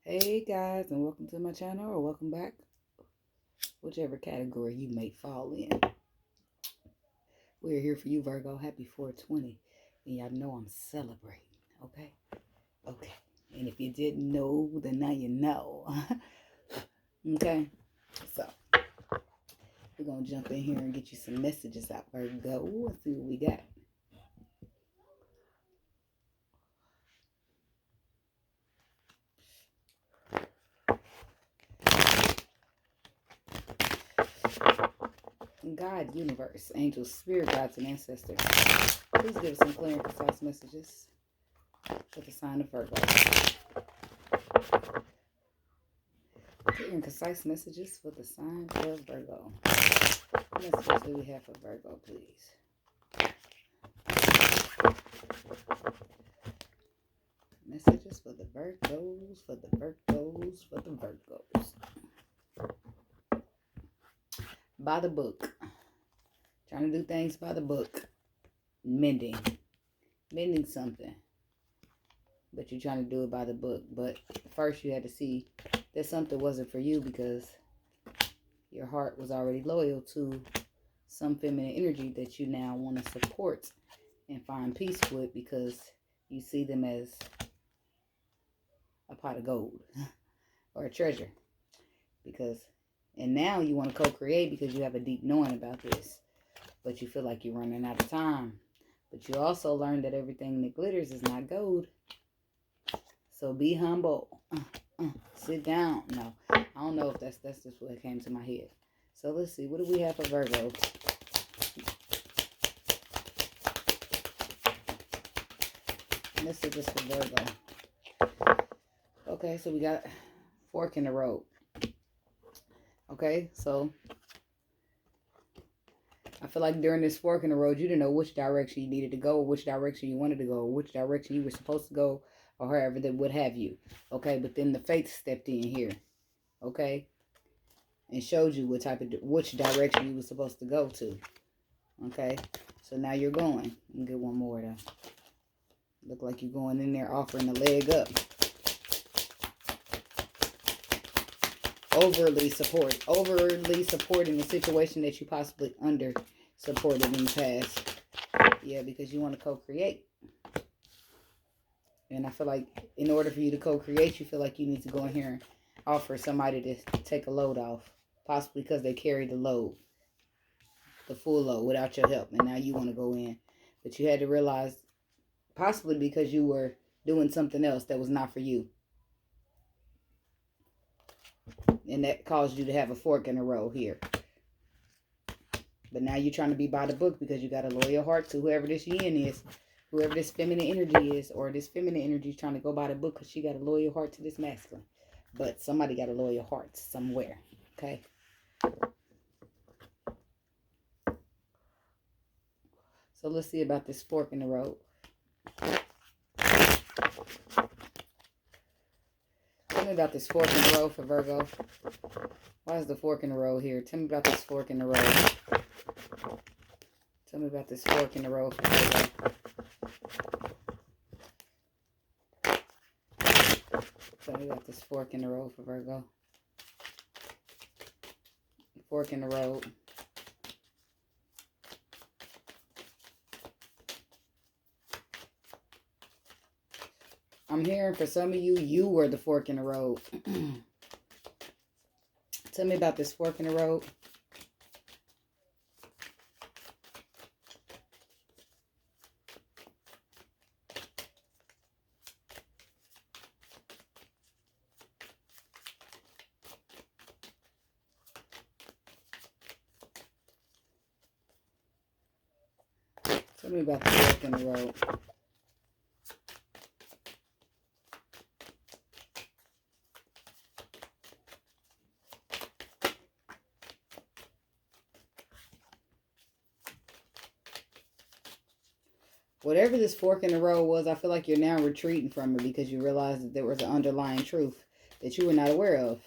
Hey guys, and welcome to my channel, or welcome back, whichever category you may fall in. We're here for you, Virgo. Happy 420. And y'all know I'm celebrating, okay? Okay. And if you didn't know, then now you know. Okay? So, we're going to jump in here and get you some messages out, Virgo. Let's see what we got. God, universe, angels, spirit guides, and ancestors, please give us some clear and concise messages for the sign of Virgo. Clear and concise messages for the sign of Virgo. What messages do we have for Virgo, please? Messages for the Virgos, for the Virgos, for the Virgos. By the book. Trying to do things by the book. Mending something. But you're trying to do it by the book. But first you had to see that something wasn't for you because your heart was already loyal to some feminine energy that you now want to support and find peace with because you see them as a pot of gold or a treasure. And now you want to co-create because you have a deep knowing about this, but you feel like you're running out of time. But you also learned that everything that glitters is not gold. So be humble. Sit down. No, I don't know if that's just what came to my head. So let's see. What do we have for Virgo? Messages for Virgo. Okay, so we got fork in the road. Okay, so I feel like during this fork in the road, you didn't know which direction you needed to go, or which direction you wanted to go, or which direction you were supposed to go, or however that would have you. Okay, but then the faith stepped in here. Okay, and showed you which direction you were supposed to go to. Okay, so now you're going. Let me get one more though. Look like you're going in there offering a leg up. Overly supporting the situation that you possibly under supported in the past. Yeah, because you want to co-create. And I feel like in order for you to co-create, you feel like you need to go in here and offer somebody to take a load off. Possibly because they carry the load, the full load, without your help. And now you want to go in. But you had to realize, possibly because you were doing something else that was not for you. And that caused you to have a fork in the road here. But now you're trying to be by the book because you got a loyal heart to whoever this yin is, whoever this feminine energy is, or this feminine energy is trying to go by the book because she got a loyal heart to this masculine. But somebody got a loyal heart somewhere. Okay. So let's see about this fork in the road. Tell me about this fork in the road for Virgo. Why is the fork in the road here? Tell me about this fork in the road. Tell me about this fork in the road for Virgo. Tell me about this fork in the road for Virgo. Fork in the road. I'm hearing for some of you, you were the fork in the road. Tell me about this fork in the road. Tell me about the fork in the road. Whatever this fork in the road was, I feel like you're now retreating from it because you realized that there was an underlying truth that you were not aware of.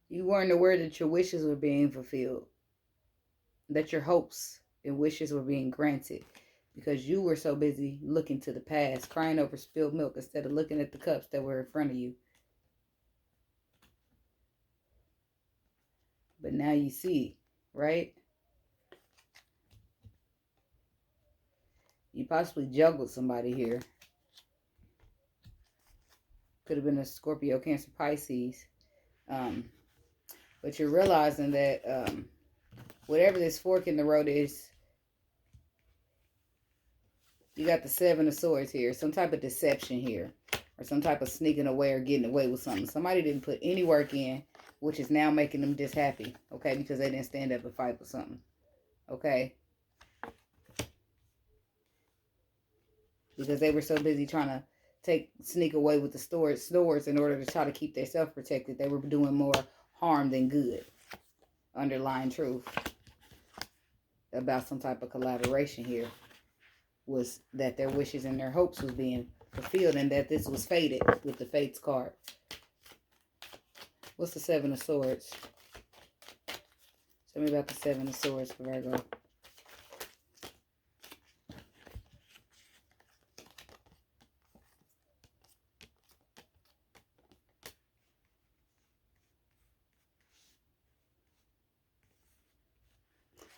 You weren't aware that your wishes were being fulfilled, that your hopes and wishes were being granted, because you were so busy looking to the past, crying over spilled milk instead of looking at the cups that were in front of you. But now you see, right? You possibly juggled somebody here. Could have been a Scorpio, Cancer, Pisces. But you're realizing that whatever this fork in the road is, you got the Seven of Swords here. Some type of deception here. Or some type of sneaking away or getting away with something. Somebody didn't put any work in, which is now making them just happy. Okay? Because they didn't stand up and fight for something. Okay? Because they were so busy trying to sneak away with the swords in order to try to keep themselves protected. They were doing more harm than good. Underlying truth about some type of collaboration here was that their wishes and their hopes was being fulfilled, and that this was fated with the Fates card. What's the Seven of Swords? Tell me about the Seven of Swords for Virgo.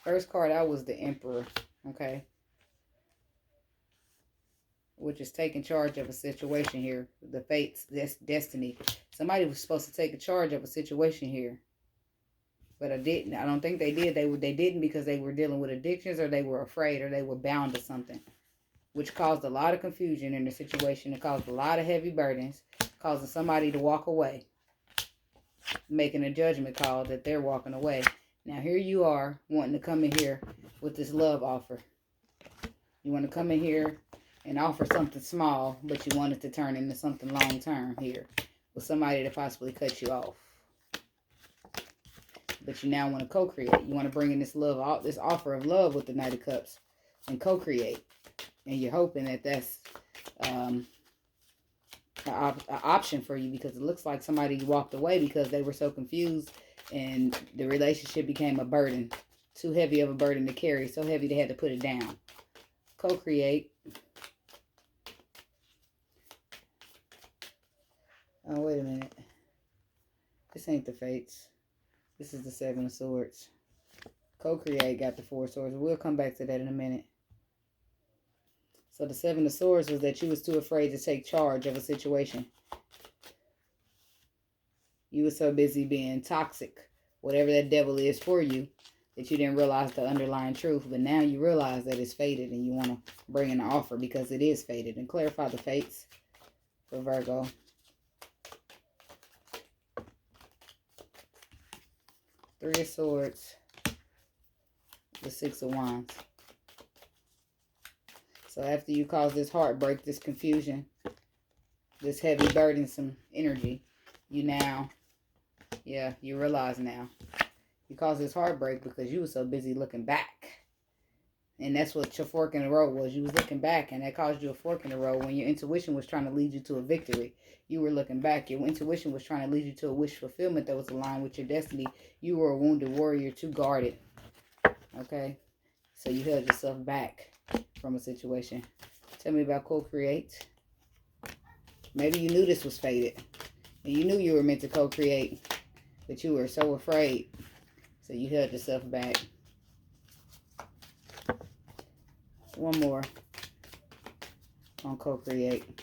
First card out was the Emperor, okay? Which is taking charge of a situation here. The Fates, destiny. Somebody was supposed to take charge of a situation here. But I didn't. I don't think they did. They didn't because they were dealing with addictions, or they were afraid, or they were bound to something. Which caused a lot of confusion in the situation. It caused a lot of heavy burdens. Causing somebody to walk away. Making a judgment call that they're walking away. Now here you are wanting to come in here with this love offer. You want to come in here and offer something small, but you want it to turn into something long term here with somebody that possibly cut you off. But you now want to co-create. You want to bring in this love, this offer of love with the Knight of Cups and co-create. And you're hoping that that's an option for you, because it looks like somebody walked away because they were so confused and the relationship became a burden. Too heavy of a burden to carry. So heavy they had to put it down. Co-create. Oh, wait a minute. This ain't the Fates. This is the Seven of Swords. Co-create got the Four of Swords. We'll come back to that in a minute. So the Seven of Swords was that you was too afraid to take charge of a situation. You were so busy being toxic, whatever that devil is for you, that you didn't realize the underlying truth. But now you realize that it's fated, and you want to bring an offer because it is fated. And clarify the Fates for Virgo. Three of Swords. The Six of Wands. So after you cause this heartbreak, this confusion, this heavy, burdensome energy, you now, you realize now. You caused this heartbreak because you were so busy looking back. And that's what your fork in the road was. You was looking back, and that caused you a fork in the road when your intuition was trying to lead you to a victory. You were looking back. Your intuition was trying to lead you to a wish fulfillment that was aligned with your destiny. You were a wounded warrior, too guarded. Okay? So you held yourself back from a situation. Tell me about co-create. Maybe you knew this was fated. And you knew you were meant to co-create. But you were so afraid. So you held yourself back. One more on co-create.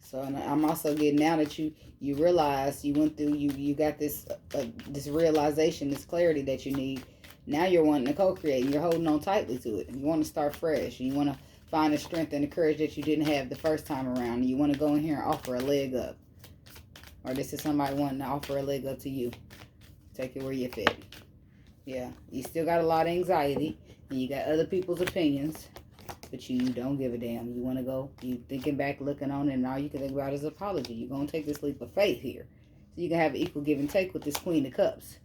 So I'm also getting, now that you realize you went through, you got this this realization, this clarity that you need. Now you're wanting to co-create. You're holding on tightly to it. You want to start fresh. You want to find the strength and the courage that you didn't have the first time around. You want to go in here and offer a leg up. Or this is somebody wanting to offer a leg up to you. Take it where you fit. Yeah, you still got a lot of anxiety, and you got other people's opinions, but you don't give a damn. You want to go, you thinking back, looking on it, and all you can think about is apology. You're going to take this leap of faith here. So you can have an equal give and take with this Queen of Cups.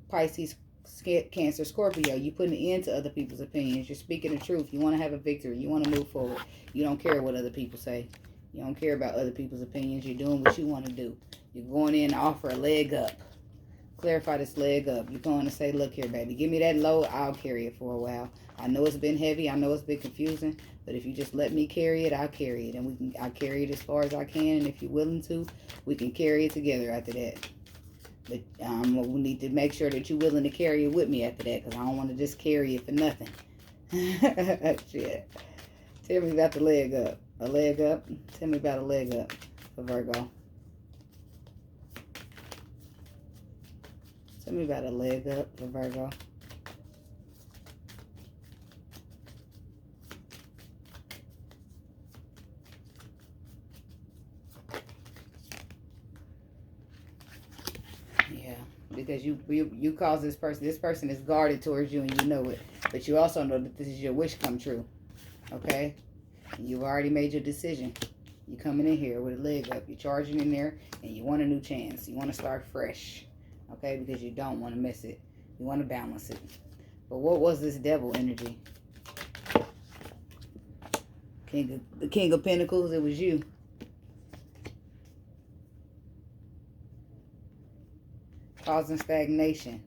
Pisces, Cancer, Scorpio. You putting an end to other people's opinions. You're speaking the truth. You want to have a victory. You want to move forward. You don't care what other people say. You don't care about other people's opinions. You're doing what you want to do. You're going in to offer a leg up. Clarify this leg up. You're going to say, look here, baby. Give me that load. I'll carry it for a while. I know it's been heavy. I know it's been confusing. But if you just let me carry it, I'll carry it. And I'll carry it as far as I can. And if you're willing to, we can carry it together after that. But we need to make sure that you're willing to carry it with me after that. Because I don't want to just carry it for nothing. Shit. Tell me about the leg up. A leg up? Tell me about a leg up for Virgo. Tell me about a leg up for Virgo. Yeah, because you cause this person. This person is guarded towards you, and you know it. But you also know that this is your wish come true. Okay? You've already made your decision. You're coming in here with a leg up. You're charging in there, and you want a new chance. You want to start fresh. Okay? Because you don't want to miss it. You want to balance it. But what was this devil energy? The King of Pentacles, it was you. Causing stagnation.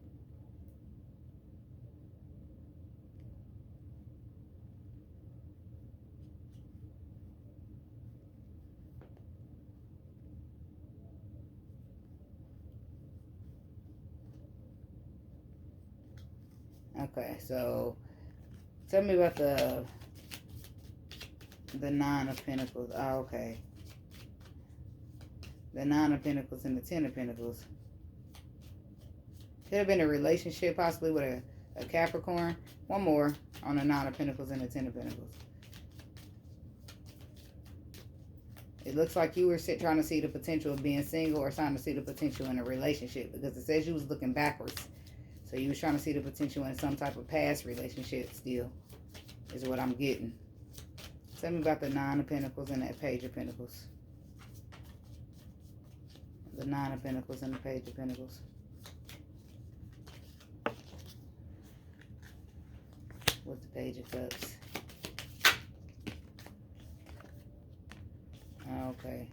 Okay, so tell me about the Nine of Pentacles. Oh, okay. The Nine of Pentacles and the Ten of Pentacles. Could have been a relationship possibly with a Capricorn. One more on the Nine of Pentacles and the Ten of Pentacles. It looks like you were trying to see the potential of being single or trying to see the potential in a relationship, because it says you was looking backwards. So you was trying to see the potential in some type of past relationship still, is what I'm getting. Tell me about the Nine of Pentacles and that Page of Pentacles. The Nine of Pentacles and the Page of Pentacles. What's the Page of Cups? Okay.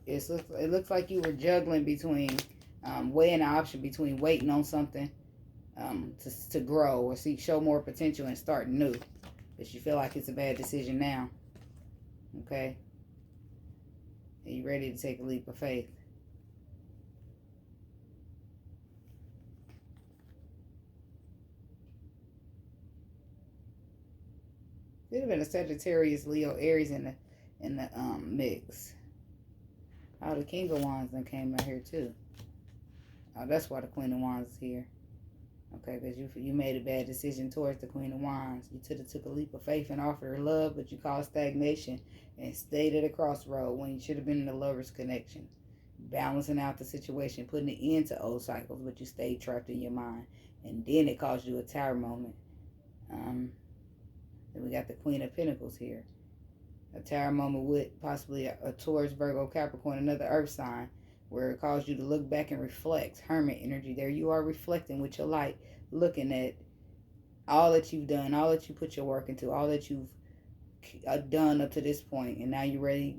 It looks like you were juggling between weighing the option between waiting on something to grow or show more potential and start new, but you feel like it's a bad decision now. Okay, are you ready to take a leap of faith? Could have been a Sagittarius, Leo, Aries in the mix. Oh, the King of Wands then came out here too. Oh, that's why the Queen of Wands is here. Okay, because you made a bad decision towards the Queen of Wands. You took a leap of faith and offered her love, but you caused stagnation and stayed at a crossroad when you should have been in a lover's connection. Balancing out the situation, putting an end to old cycles, but you stayed trapped in your mind. And then it caused you a tower moment. Then we got the Queen of Pentacles here. A tower moment with possibly a Taurus, Virgo, Capricorn, another earth sign, where it caused you to look back and reflect. Hermit energy. There you are reflecting with your light, looking at all that you've done, all that you put your work into, all that you've done up to this point, and now you're ready.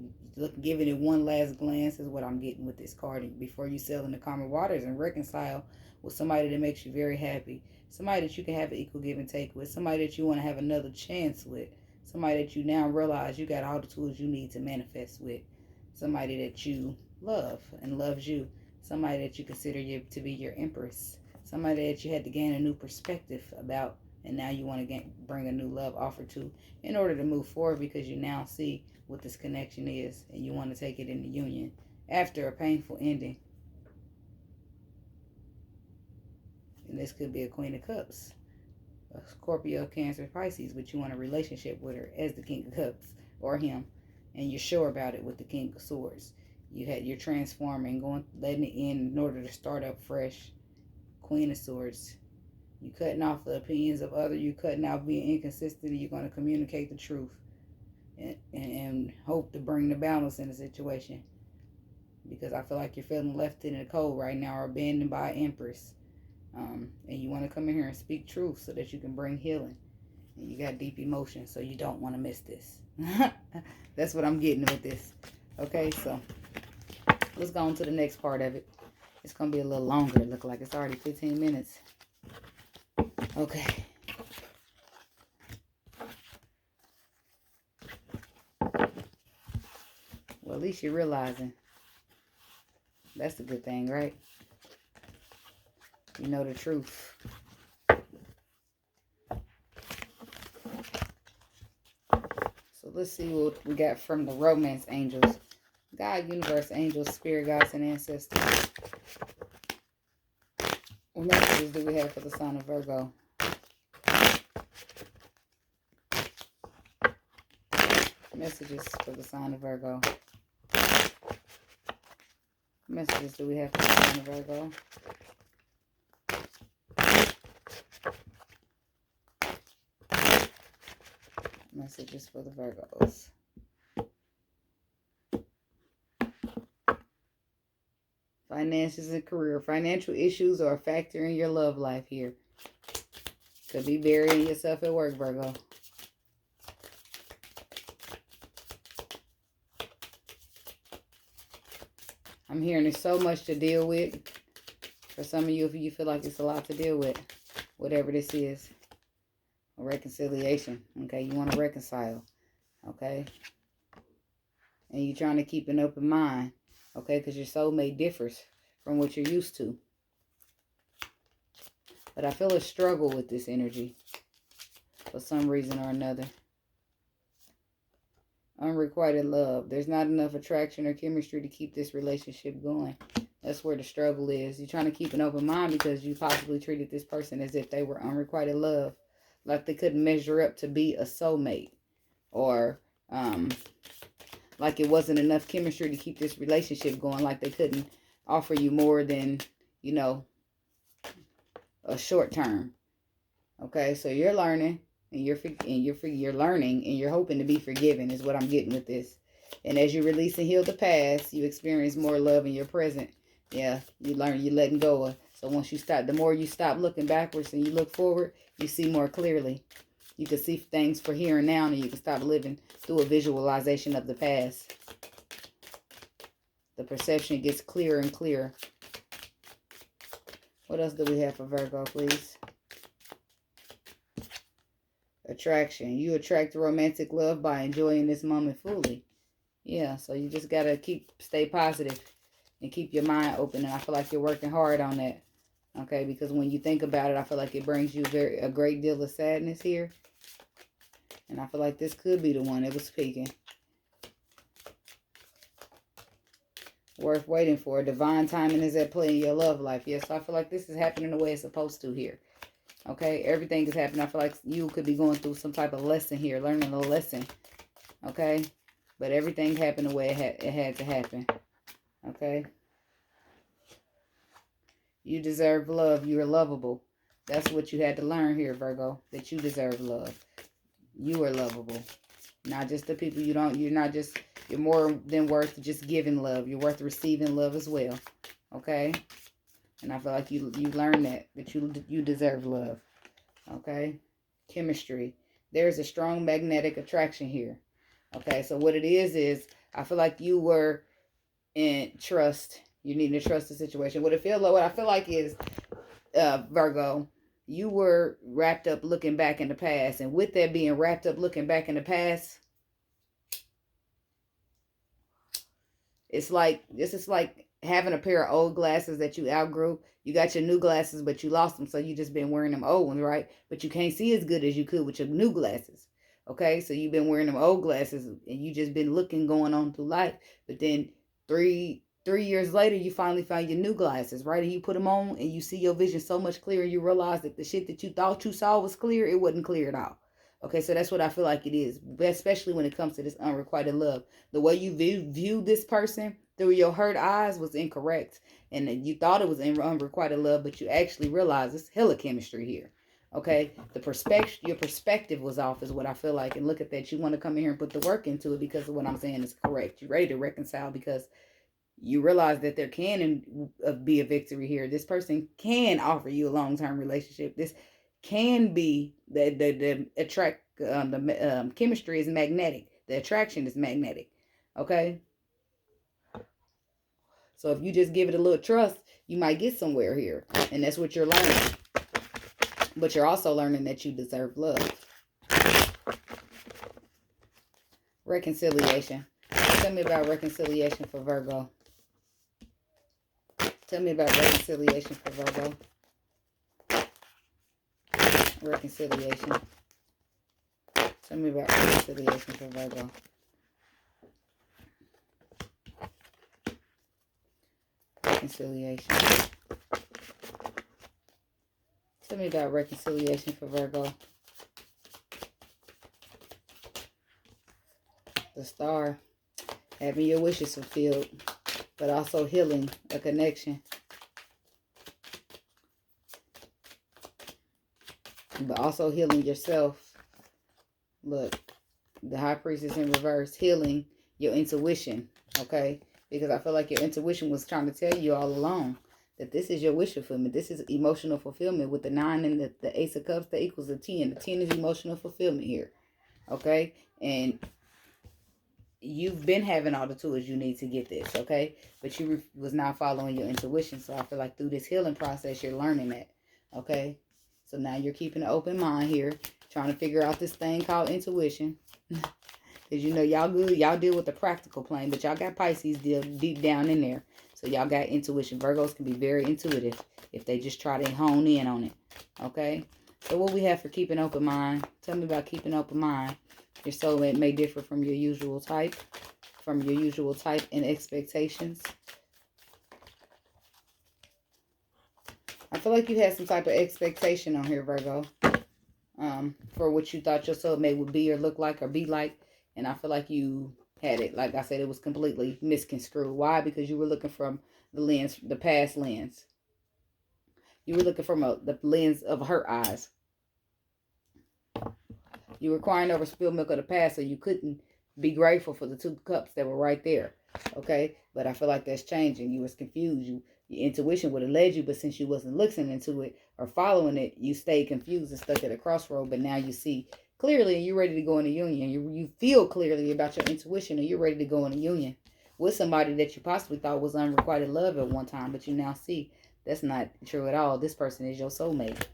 Giving it one last glance is what I'm getting with this card before you sail into calmer waters and reconcile with somebody that makes you very happy, somebody that you can have an equal give and take with, somebody that you want to have another chance with, somebody that you now realize you got all the tools you need to manifest with, somebody that you love and loves you, somebody that you consider to be your empress, somebody that you had to gain a new perspective about, and now you want to bring a new love offer to in order to move forward, because you now see what this connection is and you want to take it in the union after a painful ending. And this could be a Queen of Cups, a Scorpio, Cancer, Pisces, but you want a relationship with her as the King of Cups or him, and you're sure about it with the King of Swords. You're transforming, letting it end in order to start up fresh. Queen of Swords. You cutting off the opinions of others. You cutting out being inconsistent. And you're going to communicate the truth and hope to bring the balance in the situation. Because I feel like you're feeling left in the cold right now or abandoned by an empress. And you want to come in here and speak truth so that you can bring healing. And you got deep emotions, so you don't want to miss this. That's what I'm getting with this. Okay, so let's go on to the next part of it. It's going to be a little longer. It looks like it's already 15 minutes. Okay. Well, at least you're realizing. That's a good thing, right? You know the truth. So let's see what we got from the romance angels. God, universe, angels, spirit guides, and ancestors. What messages do we have for the sign of Virgo? Messages for the sign of Virgo. Messages do we have for the sign of Virgo? Messages for the Virgos. Finances and career. Financial issues are a factor in your love life here. Could be burying yourself at work, Virgo. I'm hearing there's so much to deal with. For some of you, if you feel like it's a lot to deal with, whatever this is. A reconciliation. Okay, you want to reconcile. Okay. And you're trying to keep an open mind. Okay, because your soulmate differs from what you're used to. But I feel a struggle with this energy. For some reason or another. Unrequited love. There's not enough attraction or chemistry to keep this relationship going. That's where the struggle is. You're trying to keep an open mind because you possibly treated this person as if they were unrequited love. Like they couldn't measure up to be a soulmate. Or like it wasn't enough chemistry to keep this relationship going. Like they couldn't offer you more than, you know, a short term. Okay, so you're learning. And you're learning and you're hoping to be forgiven is what I'm getting with this. And as you release and heal the past, you experience more love in your present. Yeah, you learn, you're letting go of. So once you stop, the more you stop looking backwards and you look forward, you see more clearly. You can see things for here and now, and you can stop living through a visualization of the past. The perception gets clearer and clearer. What else do we have for Virgo, please? Attraction. You attract romantic love by enjoying this moment fully. Yeah, so you just got to stay positive and keep your mind open. And I feel like you're working hard on that. Okay, because when you think about it, I feel like it brings you a great deal of sadness here. And I feel like this could be the one that was speaking. Worth waiting for. Divine timing is at play in your love life. Yes, so I feel like this is happening the way it's supposed to here. Okay, everything is happening. I feel like you could be going through some type of lesson here, learning a lesson. Okay, but everything happened the way it had to happen. Okay, you deserve love. You are lovable. That's what you had to learn here, Virgo. That you deserve love. You are lovable. Not just the people you don't. You're more than worth just giving love. You're worth receiving love as well. Okay. And I feel like you learn that you deserve love. Okay? Chemistry. There's a strong magnetic attraction here. Okay? So what it is I feel like you were in trust. You need to trust the situation. What I feel like is, Virgo, you were wrapped up looking back in the past. And with that being wrapped up looking back in the past, this is like having a pair of old glasses that you outgrew. You got your new glasses, but you lost them. So you just been wearing them old ones, right? But you can't see as good as you could with your new glasses. Okay. So you've been wearing them old glasses and you just been looking going on through life. But then three years later, you finally found your new glasses, right? And you put them on and you see your vision so much clearer. You realize that the shit that you thought you saw was clear. It wasn't clear at all. Okay, so that's what I feel like it is, especially when it comes to this unrequited love. The way you view this person through your hurt eyes was incorrect. And you thought it was unrequited love, but you actually realized it's hella chemistry here. Okay, your perspective was off is what I feel like. And look at that. You want to come in here and put the work into it because of what I'm saying is correct. You're ready to reconcile because you realize that there can be a victory here. This person can offer you a long-term relationship. This can be the chemistry is magnetic. The attraction is magnetic. Okay. So if you just give it a little trust, you might get somewhere here. And that's what you're learning. But you're also learning that you deserve love. Reconciliation. Tell me about reconciliation for Virgo. Tell me about reconciliation for Virgo. Reconciliation. Tell me about reconciliation for Virgo. Reconciliation. Tell me about reconciliation for Virgo. The Star. Having your wishes fulfilled, but also healing a connection. But also healing yourself. Look, the High Priestess in reverse, healing your intuition, okay? Because I feel like your intuition was trying to tell you all along that this is your wish fulfillment. This is emotional fulfillment with the 9 and the Ace of Cups that equals the 10. The 10 is emotional fulfillment here, okay? And you've been having all the tools you need to get this, okay? But you was not following your intuition. So I feel like through this healing process, you're learning that, okay? So now you're keeping an open mind here, trying to figure out this thing called intuition. Because you know y'all good, y'all deal with the practical plane, but y'all got Pisces deep down in there. So y'all got intuition. Virgos can be very intuitive if they just try to hone in on it, okay? So what we have for keeping open mind, tell me about keeping open mind. Your soulmate may differ from your usual type, and expectations. I feel like you had some type of expectation on here, Virgo, for what you thought your soulmate would be or look like or be like. And I feel like you had it. Like I said, it was completely misconstrued. Why? Because you were looking from the lens, the past lens. You were looking from the lens of her eyes. You were crying over spilled milk of the past, so you couldn't be grateful for the 2 cups that were right there. Okay? But I feel like that's changing. You was confused. Your intuition would have led you, but since you wasn't listening to it or following it, you stayed confused and stuck at a crossroad. But now you see clearly and you're ready to go in a union. You feel clearly about your intuition and you're ready to go in a union with somebody that you possibly thought was unrequited love at one time, but you now see that's not true at all. This person is your soulmate.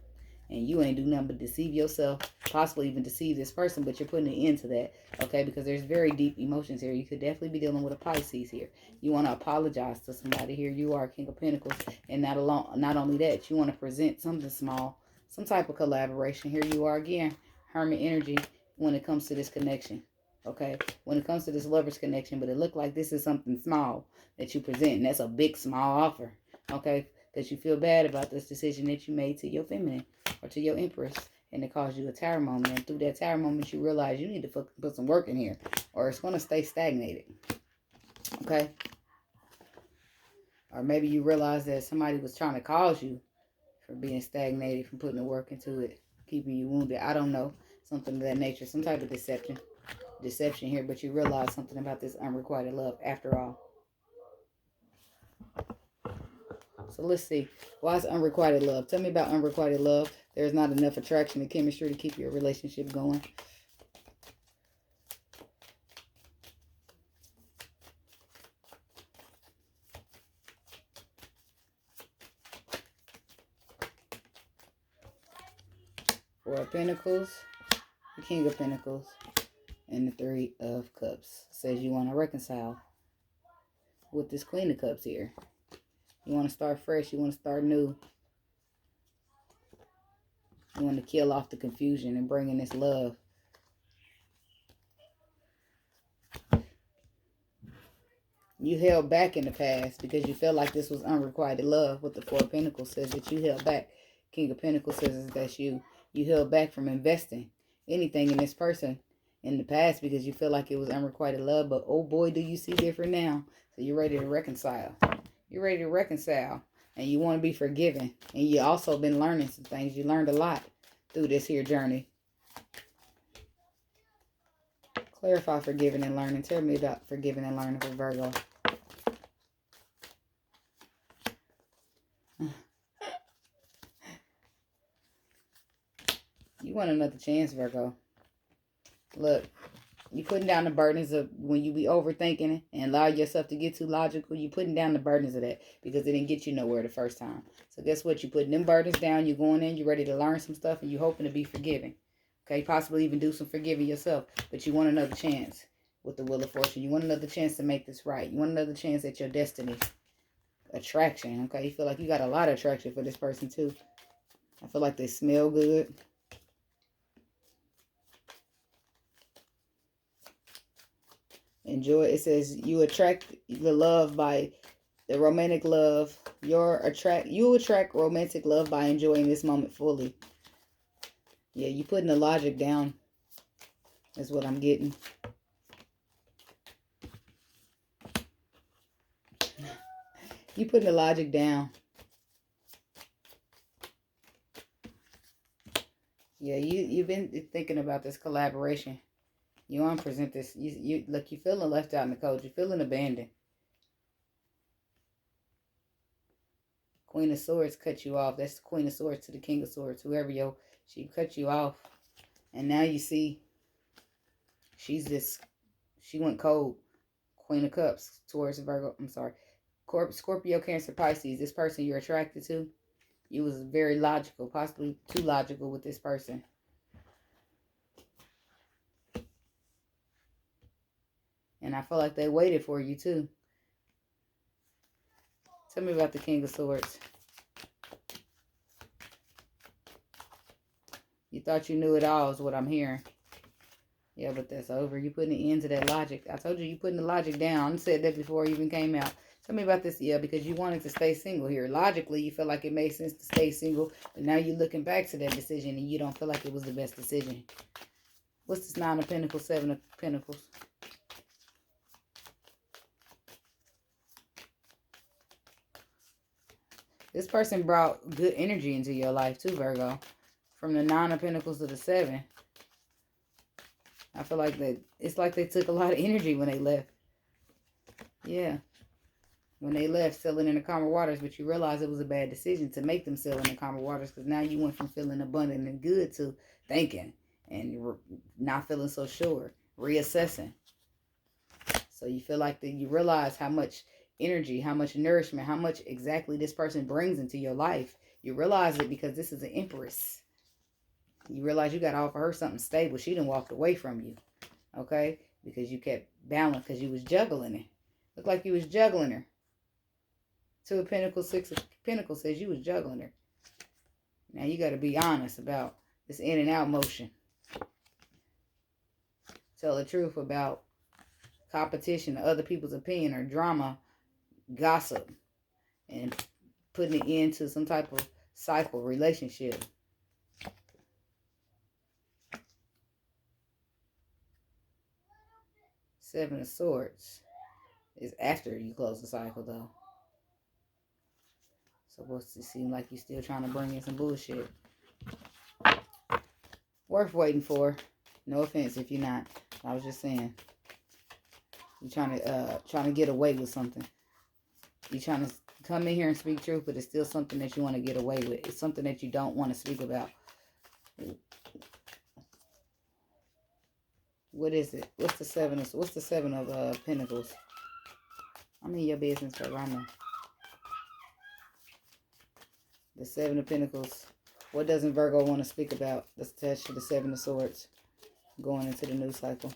And you ain't do nothing but deceive yourself, possibly even deceive this person, but you're putting an end to that, okay? Because there's very deep emotions here. You could definitely be dealing with a Pisces here. You want to apologize to somebody here. You are King of Pentacles, and not only that, you want to present something small, some type of collaboration. Here you are again, Hermit energy when it comes to this connection, okay? When it comes to this lover's connection, but it looked like this is something small that you present, and that's a big, small offer, okay? Because you feel bad about this decision that you made to your feminine or to your Empress, and it caused you a tower moment. And through that tower moment, you realize you need to put some work in here, or it's going to stay stagnated. Okay? Or maybe you realize that somebody was trying to cause you for being stagnated, from putting the work into it, keeping you wounded. I don't know. Something of that nature. Some type of deception here, but you realize something about this unrequited love after all. So let's see. Why is unrequited love? Tell me about unrequited love. There's not enough attraction and chemistry to keep your relationship going. Four of Pentacles, the King of Pentacles, and the Three of Cups. Says you want to reconcile with this Queen of Cups here. You want to start fresh. You want to start new. You want to kill off the confusion and bring in this love. You held back in the past because you felt like this was unrequited love. What the Four of Pentacles says that you held back. King of Pentacles says that you held back from investing anything in this person in the past because you feel like it was unrequited love. But oh boy, do you see different now. So you're ready to reconcile. You're ready to reconcile. And you want to be forgiven. And you also been learning some things. You learned a lot through this here journey. Clarify forgiving and learning. Tell me about forgiving and learning for Virgo. want another chance, Virgo. Look, you putting down the burdens of when you be overthinking and allow yourself to get too logical. You putting down the burdens of that because it didn't get you nowhere the first time. So guess what? You putting them burdens down. You going in. You ready to learn some stuff, and you hoping to be forgiving. Okay, possibly even do some forgiving yourself. But you want another chance with the Wheel of Fortune. You want another chance to make this right. You want another chance at your destiny. Attraction. Okay, you feel like you got a lot of attraction for this person too. I feel like they smell good. Enjoy. It says you attract the love by the romantic love. You attract romantic love by enjoying this moment fully. Yeah, you putting the logic down. That's what I'm getting. You putting the logic down. Yeah, you've been thinking about this collaboration. You want to present this. You look. You feeling left out in the cold. You're feeling abandoned. Queen of Swords cut you off. That's the Queen of Swords to the King of Swords. Whoever she cut you off, and now you see. She went cold. Queen of Cups towards Virgo. I'm sorry, Scorpio, Cancer, Pisces. This person you're attracted to. You was very logical, possibly too logical with this person. And I feel like they waited for you too. Tell me about the King of Swords. You thought you knew it all is what I'm hearing. Yeah, but that's over. You putting an end to that logic. I told you you putting the logic down. I said that before it even came out. Tell me about this. Yeah, because you wanted to stay single here. Logically, you feel like it made sense to stay single. But now you're looking back to that decision and you don't feel like it was the best decision. What's this 9 of Pentacles, 7 of Pentacles? This person brought good energy into your life too, Virgo. From the 9 of Pentacles to the 7. I feel like it's like they took a lot of energy when they left. Yeah. When they left, selling in the calmer waters, but you realize it was a bad decision to make them sell in the calmer waters because now you went from feeling abundant and good to thinking and not feeling so sure, reassessing. So you feel like that you realize how much energy, how much nourishment, how much exactly this person brings into your life. You realize it because this is an Empress. You realize you got to offer her something stable. She done walked away from you, okay? Because you kept balance, because you was juggling it. Looked like you was juggling her. 2 of Pentacles, 6 of Pentacles says you was juggling her. Now you got to be honest about this in and out motion. Tell the truth about competition, other people's opinion, or drama, gossip, and putting it into some type of cycle, relationship. Seven of Swords is after you close the cycle, though. So what's it seem like you're still trying to bring in some bullshit? Worth waiting for. No offense if you're not. I was just saying. You're trying to get away with something. You're trying to come in here and speak truth, but it's still something that you want to get away with. It's something that you don't want to speak about. What is it? What's the seven of Pentacles? I'm in your business, but I know. The 7 of Pentacles. What doesn't Virgo want to speak about? That's attached to the 7 of Swords. Going into the new cycle.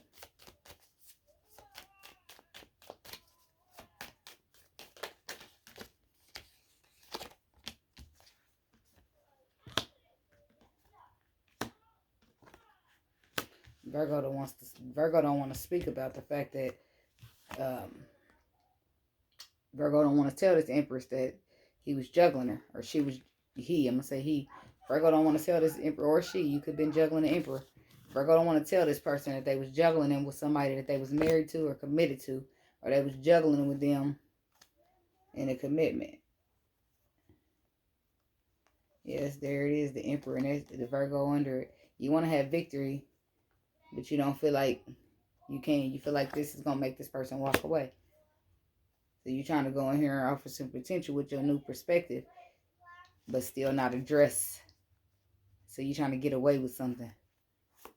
Virgo don't want to speak about the fact that Virgo don't want to tell this Empress that he was juggling her, or I'm gonna say he. Virgo don't want to tell this Emperor, or she, you could have been juggling the Emperor. Virgo don't want to tell this person that they was juggling him with somebody that they was married to or committed to, or they was juggling with them in a commitment. Yes, there it is, the Emperor, and there's the Virgo under it. You want to have victory, but you don't feel like you can. You feel like this is going to make this person walk away. So you're trying to go in here and offer some potential with your new perspective, but still not address So you're trying to get away with something.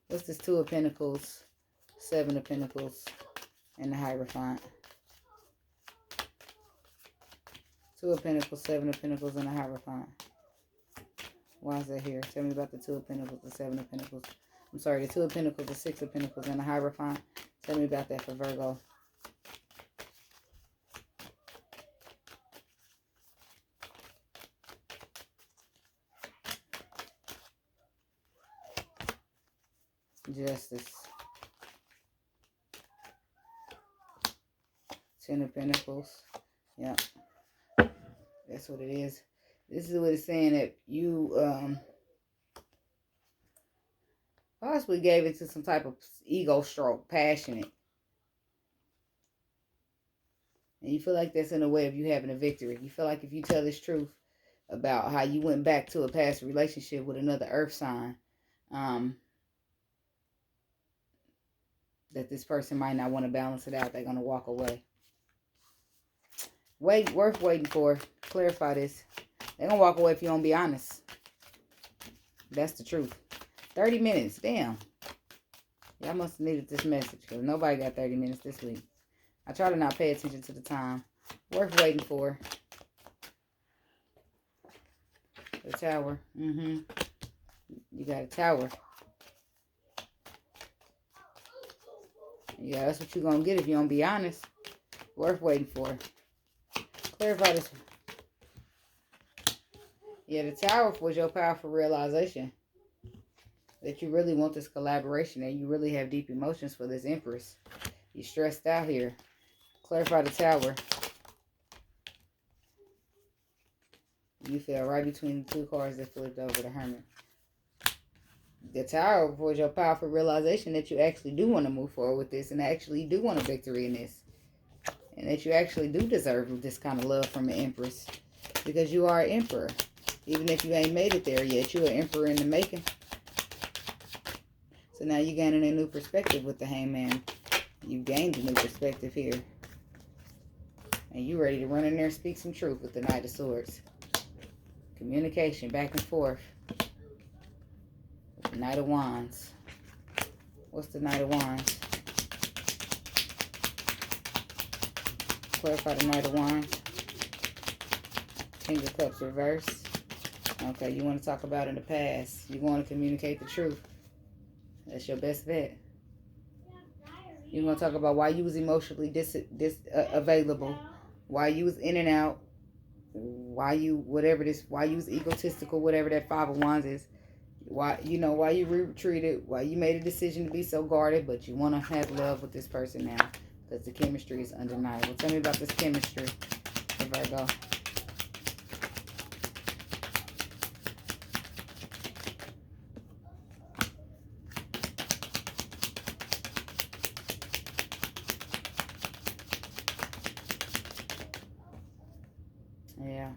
What's this? 2 of Pentacles, 7 of Pentacles, and the Hierophant. 2 of Pentacles, 7 of Pentacles, and the Hierophant. Why is that here? Tell me about the 2 of Pentacles, the 7 of Pentacles. I'm sorry, the 2 of Pentacles, the 6 of Pentacles, and the Hierophant. Tell me about that for Virgo. Justice. 10 of Pentacles. Yep. That's what it is. This is what it's saying, that you possibly gave it to some type of ego stroke, passionate. And you feel like that's in a way of you having a victory. You feel like if you tell this truth about how you went back to a past relationship with another earth sign, that this person might not want to balance it out. They're going to walk away. Worth waiting for. Clarify this. They're going to walk away if you don't be honest. That's the truth. 30 minutes. Damn. Y'all must have needed this message, because nobody got 30 minutes this week. I try to not pay attention to the time. Worth waiting for. The Tower. You got a Tower. Yeah, that's what you're going to get if you don't be honest. Worth waiting for. Clarify this. Yeah, the Tower was your powerful realization that you really want this collaboration, and you really have deep emotions for this Empress. You're stressed out here. Clarify the Tower. You fell right between the 2 cards that flipped over the Hermit. The Tower was your powerful realization that you actually do want to move forward with this, and actually do want a victory in this. And that you actually do deserve this kind of love from an Empress. Because you are an Emperor. Even if you ain't made it there yet, you're an Emperor in the making. So now you're gaining a new perspective with the Hangman. You gained a new perspective here. And you're ready to run in there and speak some truth with the Knight of Swords. Communication back and forth. With the Knight of Wands. What's the Knight of Wands? Clarify the Knight of Wands. King of Cups reverse. Okay, you want to talk about in the past. You want to communicate the truth. That's your best bet. You want to talk about why you was emotionally available. Why you was in and out. Why you, why you was egotistical, whatever that 5 of Wands is. Why you retreated. Why you made a decision to be so guarded, but you want to have love with this person now. Because the chemistry is undeniable. Tell me about this chemistry for Virgo. Yeah.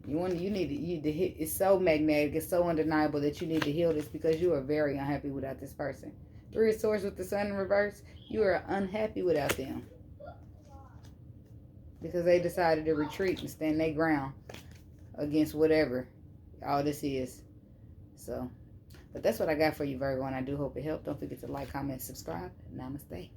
You need to hit. It's so magnetic. It's so undeniable that you need to heal this, because you are very unhappy without this person. 3 of Swords with the Sun in reverse. You are unhappy without them. Because they decided to retreat and stand their ground against whatever all this is. So, but that's what I got for you, Virgo, and I do hope it helped. Don't forget to like, comment, subscribe. Namaste.